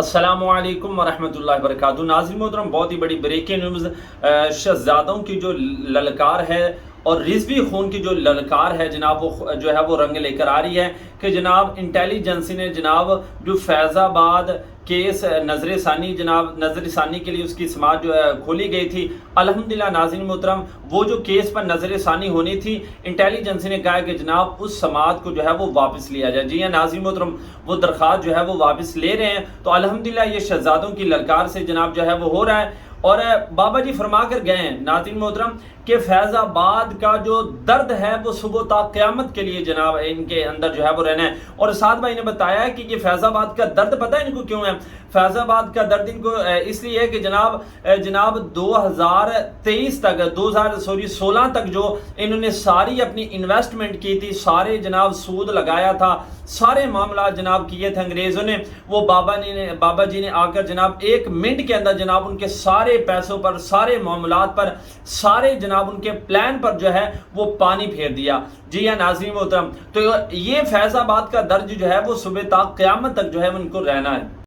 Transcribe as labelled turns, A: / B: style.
A: السلام علیکم ورحمۃ اللہ وبرکاتہ۔ ناظرین محترم، بہت ہی بڑی بریکنگ نیوز، شہزادوں کی جو للکار ہے اور رضوی خون کی جو للکار ہے جناب، وہ جو ہے وہ رنگ لے کر آ رہی ہے کہ جناب انٹیلیجنسی نے جناب جو فیض آباد کیس نظر ثانی کے لیے اس کی سماعت جو ہے کھولی گئی تھی، الحمدللہ ناظرین محترم وہ جو کیس پر نظر ثانی ہونی تھی، انٹیلیجنسی نے کہا کہ جناب اس سماعت کو جو ہے وہ واپس لیا جائے۔ جی ہاں ناظرین محترم، وہ درخواست جو ہے وہ واپس لے رہے ہیں، تو الحمدللہ یہ شہزادوں کی للکار سے جناب جو ہے وہ ہو رہا ہے۔ اور بابا جی فرما کر گئے ہیں ناظرین محترم کہ فیض آباد کا جو درد ہے وہ صبح تا قیامت کے لیے جناب ان کے اندر جو ہے وہ رہنا ہے۔ اور سعد بھائی نے بتایا کہ یہ فیض آباد کا درد پتہ ہے ان کو کیوں ہے؟ فیض آباد کا درد ان کو اس لیے ہے کہ جناب 2016 تک جو انہوں نے ساری اپنی انویسٹمنٹ کی تھی، سارے جناب سود لگایا تھا، سارے معاملات جناب کیے تھے انگریزوں نے، وہ بابا جی نے آ کر جناب 1 منٹ کے اندر جناب ان کے سارے پیسوں پر، سارے معاملات پر، سارے جناب ان کے پلان پر جو ہے وہ پانی پھیر دیا۔ جی ہاں ناظرین محترم، تو یہ فیض آباد کا درد جو ہے وہ صبح تا قیامت تک جو ہے ان کو رہنا ہے۔